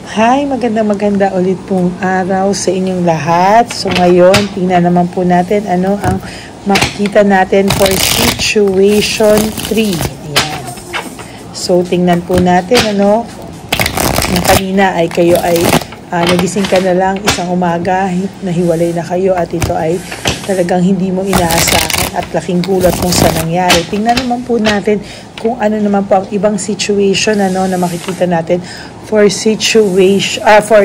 Hi, maganda ulit pong araw sa inyong lahat. So ngayon, tingnan naman po natin ano ang makikita natin for situation 3. Ayan. So tingnan po natin ano, yung kanina ay kayo ay nagising ka na lang isang umaga, nahiwalay na kayo at ito ay talagang hindi mo inaasahan at laking gulat kung sa nangyari. Tingnan naman po natin kung ano naman po ang ibang situation ano na makikita natin for situation for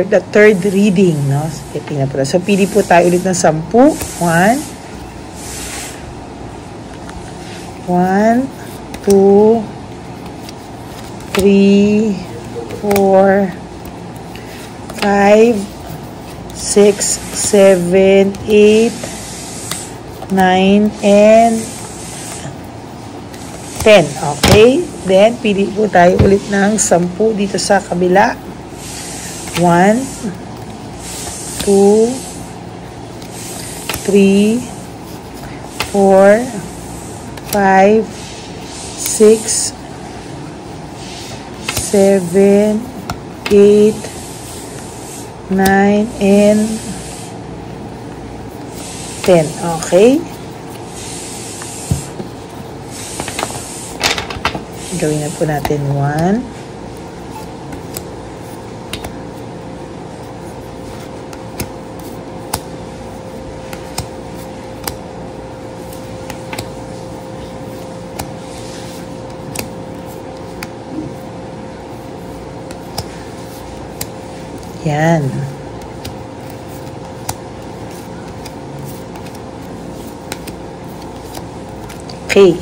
the third reading, no? Tingnan po. So pili po tayo ulit ng 10. 1 2 3 4 5 6 7 8 9 and 10. Okay? Then, pili po tayo ulit ng 10 dito sa kabila. 1 2 3 4 5 6 7 8 9 and 10. Okay? Gawin na po natin 1. Yan. Okay.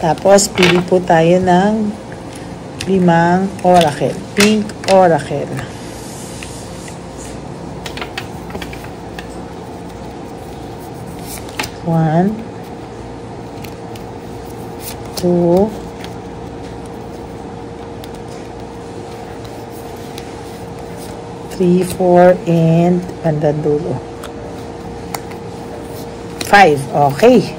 Tapos, pili po tayo ng 5 oracle. Pink oracle. One, 2, 3, 4, and bandang dulo. 5. Okay.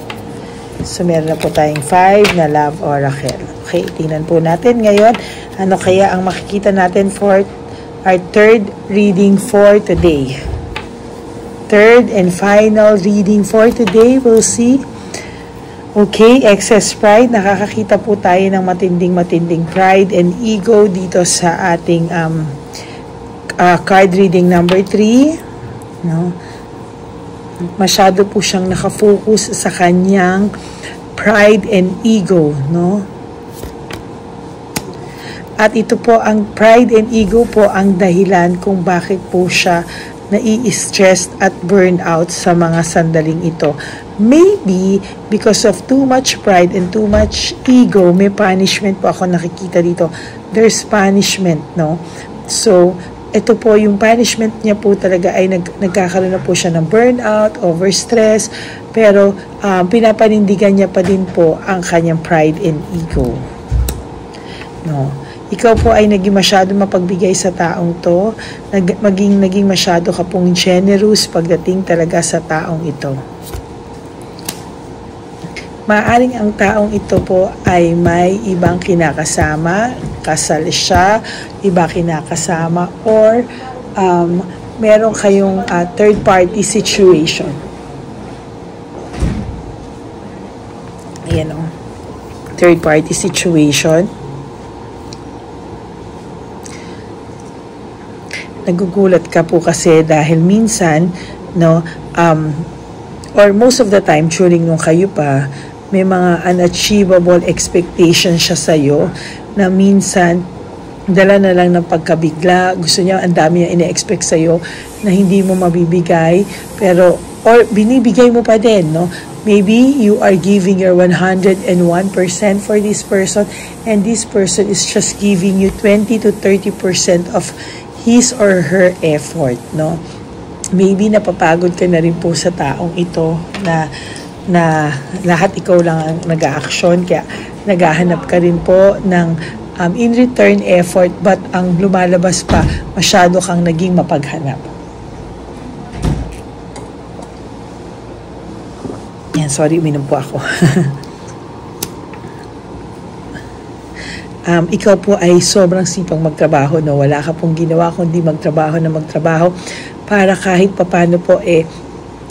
So, meron na po tayong 5 na love oracle. Okay, tingnan po natin ngayon. Ano kaya ang makikita natin for our third reading for today? Third and final reading for today. We'll see. Okay, excess pride. Nakakakita po tayo ng matinding pride and ego dito sa ating card reading number 3. No? Masyado po siyang nakafocus sa kanyang pride and ego, no? At ito po, ang pride and ego po ang dahilan kung bakit po siya nai-stressed at burnout sa mga sandaling ito. Maybe because of too much pride and too much ego, may punishment po ako nakikita dito. There's punishment, no? So, ito po, yung punishment niya po talaga ay nagkakaroon na po siya ng burnout, overstress, pero pinapanindigan niya pa din po ang kanyang pride and ego. No. Ikaw po ay naging masyado mapagbigay sa taong to, naging masyado ka pong generous pagdating talaga sa taong ito. Maaring ang taong ito po ay may ibang kinakasama, kasal siya, iba kinakasama, or meron kayong third party situation. Ayan o. Third party situation. Nagugulat ka po kasi dahil minsan, no, or most of the time during nung kayo pa, may mga unachievable expectations siya sa'yo na minsan dala na lang ng pagkabigla. Gusto niya, ang dami niya ina-expect sa'yo na hindi mo mabibigay, pero or binibigay mo pa din, no? Maybe you are giving your 101% for this person and this person is just giving you 20 to 30% of his or her effort, no? Maybe napapagod ka na rin po sa taong ito na lahat ikaw lang ang nag-a-action, kaya naghahanap ka rin po ng in return effort, but ang lumalabas pa, masyado kang naging mapaghanap. Yan, sorry, uminom po ako. ikaw po ay sobrang sipag magtrabaho, no? Wala ka pong ginawa kundi magtrabaho na magtrabaho para kahit papano po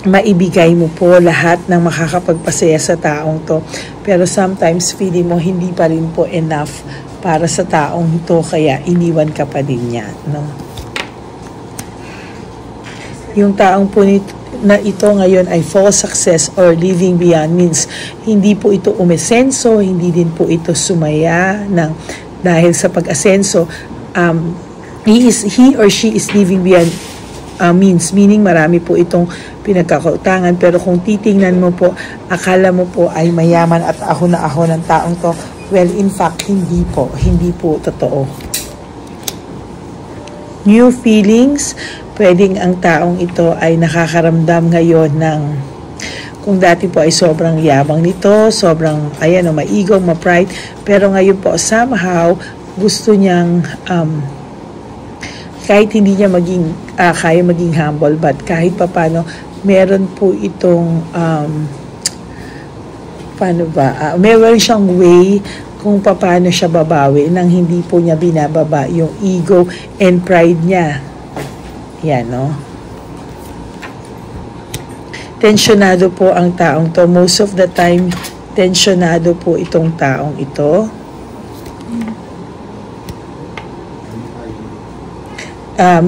maibigay mo po lahat ng makakapagpasaya sa taong to. Pero sometimes feeling mo hindi pa rin po enough para sa taong to, kaya iniwan ka pa din niya, no? Yung taong po na ito ngayon ay false success or living beyond means hindi po ito umesenso, hindi din po ito sumaya dahil sa pag-asenso. He or she is living beyond means, meaning marami po itong pinagkakautangan, pero kung titingnan mo po, akala mo po ay mayaman at ahon na ahon ng taong to. Well, in fact, hindi po totoo. New feelings, pwedeng ang taong ito ay nakakaramdam ngayon ng, kung dati po ay sobrang yabang nito, sobrang, maigaw, ma-pride, pero ngayon po, somehow, gusto niyang, kahit hindi niya kaya maging humble, but kahit papano, meron po itong, meron siyang way kung paano siya babawi nang hindi po niya binababa yung ego and pride niya. Yan, no? Tensyonado po ang taong to. Most of the time, tensyonado po itong taong ito.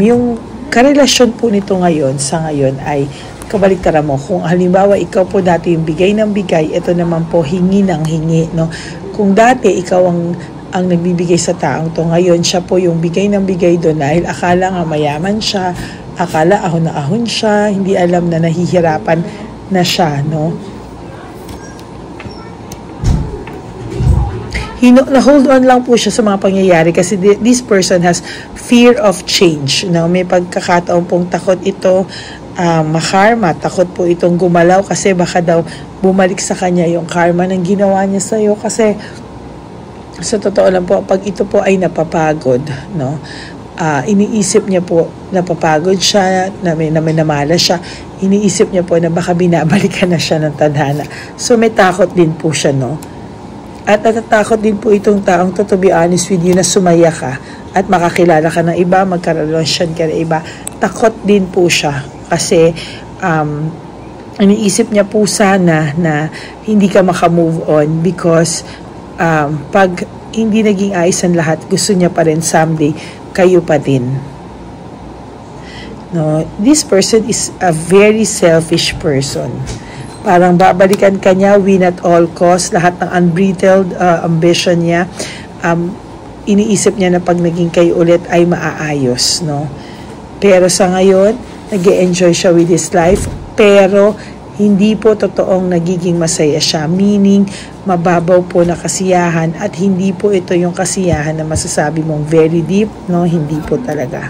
Yung karelasyon po nito sa ngayon ay kabaliktaran mo. Kung halimbawa ikaw po dati yung bigay ng bigay, ito naman po hingi ng hingi, no? Kung dati ikaw ang nagbibigay sa taong to, ngayon siya po yung bigay ng bigay doon dahil akala nga mayaman siya, akala ahon na ahon siya, hindi alam na nahihirapan na siya, no? Na-hold on lang po siya sa mga pangyayari kasi this person has fear of change, no? May pagkakataon pong takot ito makarma, takot po itong gumalaw kasi baka daw bumalik sa kanya yung karma ng ginawa niya sa'yo. Kasi sa totoo lang po, pag ito po ay napapagod, no? Iniisip niya po, napapagod siya, na may namala siya, iniisip niya po na baka binabalikan na siya ng tadhana. So may takot din po siya, no? At natatakot din po itong taong to be honest with you, na sumaya ka at makakilala ka ng iba, magkarelasyon ka ng iba. Takot din po siya kasi iniisip niya po sana na hindi ka makamove on because pag hindi naging ayos ang lahat, gusto niya pa rin someday kayo pa din. No, this person is a very selfish person. Parang babalikan ka niya, win at all cost, lahat ng unbridled ambition niya, iniisip niya na pag naging kayo ulit ay maaayos, no? Pero sa ngayon, nag-e-enjoy siya with his life, pero hindi po totoong nagiging masaya siya, meaning mababaw po na kasiyahan at hindi po ito yung kasiyahan na masasabi mong very deep, no? Hindi po talaga.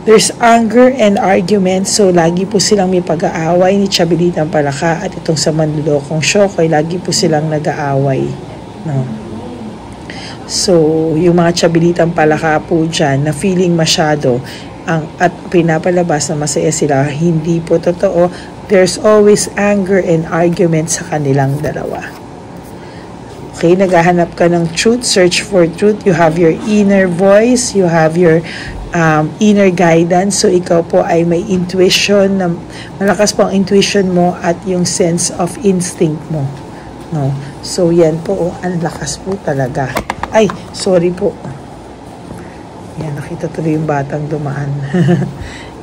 There's anger and argument, so lagi po silang may pag-aaway ni Chabilitang Palaka at itong sa Manlulokong Syokoy, lagi po silang nag-aaway, no? So, yung mga Chabilitang Palaka po dyan na feeling masyado at pinapalabas na masaya sila, hindi po totoo. There's always anger and argument sa kanilang dalawa. Okay, naghahanap ka ng truth, search for truth. You have your inner voice, you have your inner guidance. So ikaw po ay may intuition, na malakas po ang intuition mo at yung sense of instinct mo, no? So yan po, ang lakas po talaga. Ay, sorry po. Yan, nakita tuloy yung batang dumaan.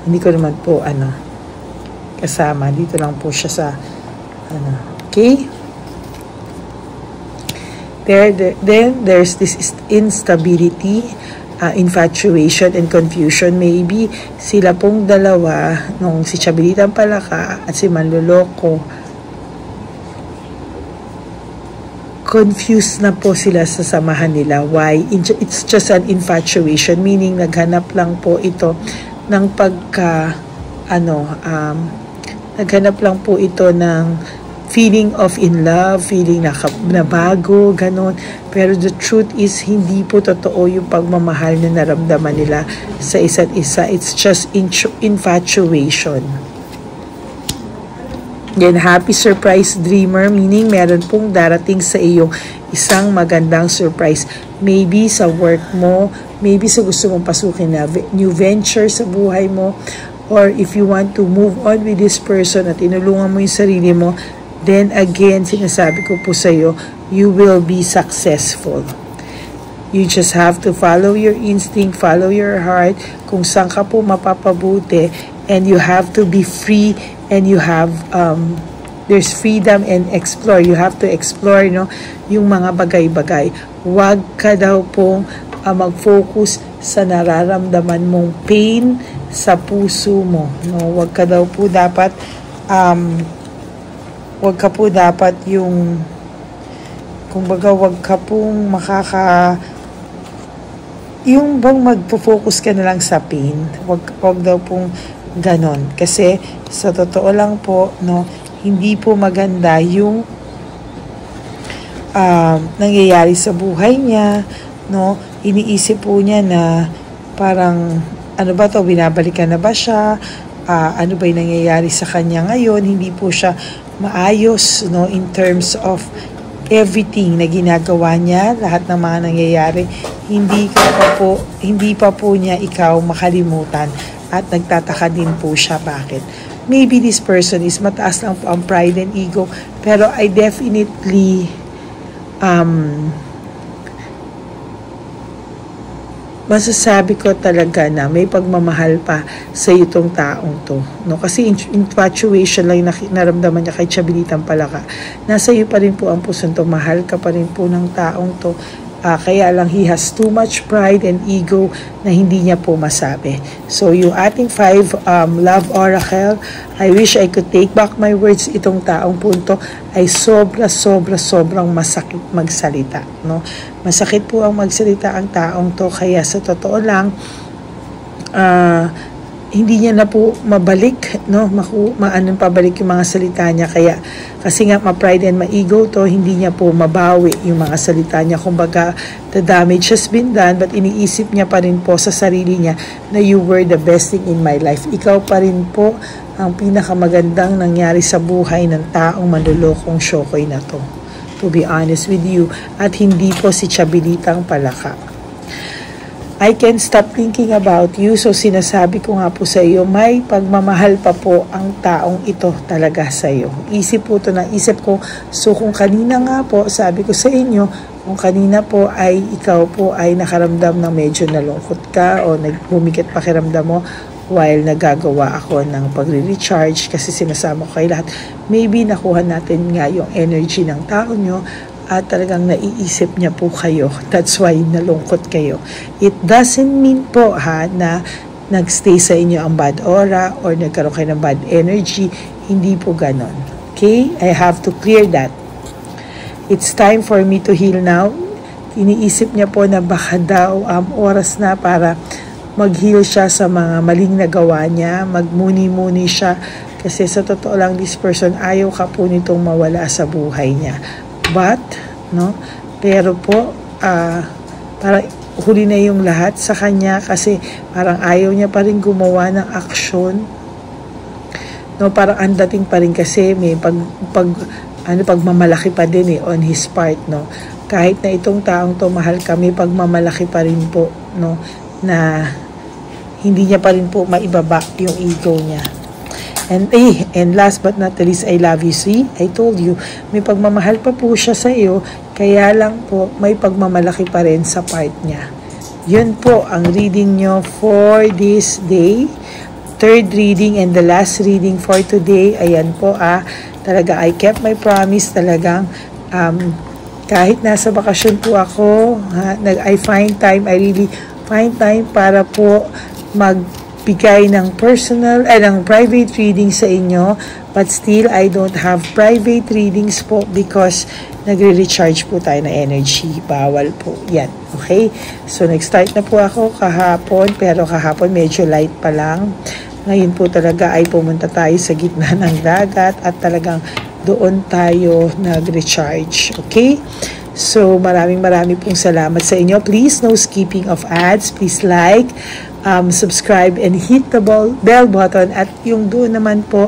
Hindi ko naman po kasama, dito lang po siya sa okay. Then there's this instability, infatuation and confusion. Maybe sila pong dalawa, nung si Chabilitang Palaka at si Manloloko, confused na po sila sa samahan nila. Why? It's just an infatuation, meaning naghanap lang po ito ng naghanap lang po ito ng feeling of in love, feeling na bago, ganon. Pero the truth is, hindi po totoo yung pagmamahal na naramdaman nila sa isa't isa. It's just infatuation. Then, happy surprise dreamer, meaning meron pong darating sa iyong isang magandang surprise. Maybe sa work mo, maybe sa gusto mong pasukin na new venture sa buhay mo, or if you want to move on with this person at inulungan mo yung sarili mo, then again, sinasabi ko po sa iyo, you will be successful. You just have to follow your instinct, follow your heart, kung saan ka po mapapabuti, and you have to be free, and you have, there's freedom and explore. You have to explore, no, yung mga bagay-bagay. Huwag ka daw pong mag-focus sa nararamdaman mong pain sa puso mo, no? Huwag ka daw po dapat, huwag ka po dapat yung, kumbaga, huwag ka pong yung bang magpo-focus ka na lang sa pain. Huwag daw pong ganon. Kasi, sa totoo lang po, no, hindi po maganda yung nangyayari sa buhay niya, no? Iniisip po niya na parang, ano ba to, binabalikan na ba siya? Ano ba yung nangyayari sa kanya ngayon? Hindi po siya maayos, no, in terms of everything na ginagawa niya, lahat ng mga nangyayari, hindi pa po niya ikaw makalimutan, at nagtataka din po siya bakit. Maybe this person is mataas lang po ang pride and ego, pero I definitely masasabi ko talaga na may pagmamahal pa sa itong taong to, no? Kasi infatuation lang yung naramdaman niya kay Chabilitang Palaka. Nasa iyo pa rin po ang pusong to, mahal ka pa rin po ng taong to. Kaya lang he has too much pride and ego na hindi niya po masabi. So yung ating 5 love oracle, I wish I could take back my words. Itong taong punto ay sobrang masakit magsalita, no? Masakit po ang magsalita ang taong to, kaya sa totoo lang hindi niya na po mabalik, no, pabalik yung mga salita niya, kaya kasi nga ma-pride and ma-ego to, hindi niya po mabawi yung mga salita niya. Kumbaga, the damage has been done, but iniisip niya pa rin po sa sarili niya na you were the best thing in my life. Ikaw pa rin po ang pinakamagandang nangyari sa buhay ng taong manlulokong Shokoy na to be honest with you, at hindi po si Chabilitang Palaka. I can't stop thinking about you. So sinasabi ko nga po sa iyo, may pagmamahal pa po ang taong ito talaga sa iyo. Isip po ito na isip ko. So kung kanina nga po, sabi ko sa inyo, kung kanina po ay ikaw po ay nakaramdam ng medyo nalungkot ka o bumikit pakiramdam mo while nagagawa ako ng pagre-recharge kasi sinasama ko kayo lahat, maybe nakuha natin nga yung energy ng tao nyo at talagang naiisip niya po kayo. That's why nalungkot kayo. It doesn't mean po na nagstay sa inyo ang bad aura or nagkaroon kayo ng bad energy. Hindi po ganon. Okay? I have to clear that. It's time for me to heal now. Iniisip niya po na baka daw oras na para mag-heal siya sa mga maling nagawa niya. Magmuni-muni siya. Kasi sa totoo lang, this person, ayaw ka po nitong mawala sa buhay niya. But, no, pero po, parang huli na yung lahat sa kanya kasi parang ayaw niya pa rin gumawa ng aksyon. No, parang ang dating pa rin kasi may pagmamalaki pa din on his part, no. Kahit na itong taong to mahal kami, pagmamalaki pa rin po, no, na hindi niya pa rin po maibaba yung ego niya. And last but not the least, I love you. See, I told you, may pagmamahal pa po siya sa iyo, kaya lang po may pagmamalaki pa rin sa part niya. Yun po ang reading nyo for this day. Third reading and the last reading for today. Ayan po talaga I kept my promise talagang kahit nasa bakasyon po ako, I really find time para po magbigay ng ng private reading sa inyo, but still I don't have private readings po because nagre-recharge po tayo ng energy. Bawal po yan. Okay? So nag-start na po ako kahapon, pero kahapon medyo light pa lang. Ngayon po talaga ay pumunta tayo sa gitna ng dagat at talagang doon tayo nag-recharge. Okay? So marami pong salamat sa inyo. Please, no skipping of ads. Please like, subscribe and hit the bell button, at yung doon naman po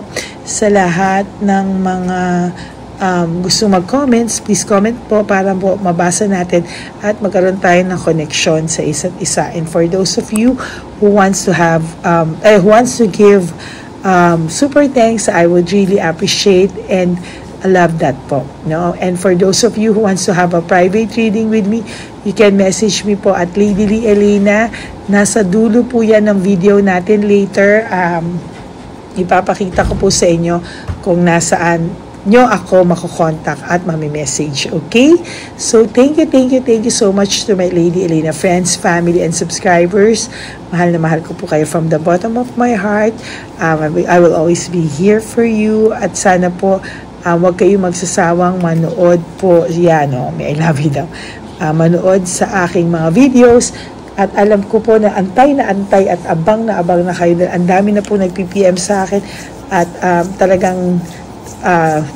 sa lahat ng mga gusto mag-comments, please comment po para po mabasa natin at magkaroon tayo ng connection sa isa't isa. And for those of you who wants to have, who wants to give super thanks, I would really appreciate and I love that po. No? And for those of you who wants to have a private reading with me, you can message me po at Lady Lee Elena. Nasa dulo po yan ng video natin later. Ipapakita ko po sa inyo kung nasaan nyo ako makukontak at message. Okay? So, thank you so much to my Lady Elena friends, family, and subscribers. Mahal na mahal ko po kayo from the bottom of my heart. I will always be here for you. At sana po, huwag kayong magsasawang manood po. Yan, I love you daw. Manood sa aking mga videos. At alam ko po na antay at abang na kayo. Ang dami na po nag-PPM sa akin. At talagang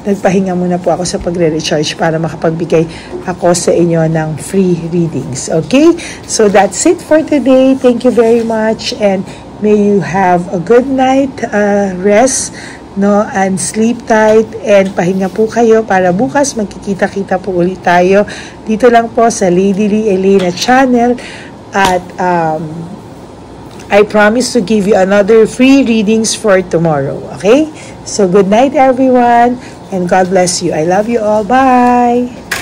nagpahinga muna po ako sa pagre-recharge para makapagbigay ako sa inyo ng free readings. Okay? So that's it for today. Thank you very much. And may you have a good night rest. No, and sleep tight and pahinga po kayo para bukas magkikita-kita po ulit tayo dito lang po sa Lady Lee Elena channel at I promise to give you another free readings for tomorrow. Okay? So good night everyone and God bless you. I love you all. Bye!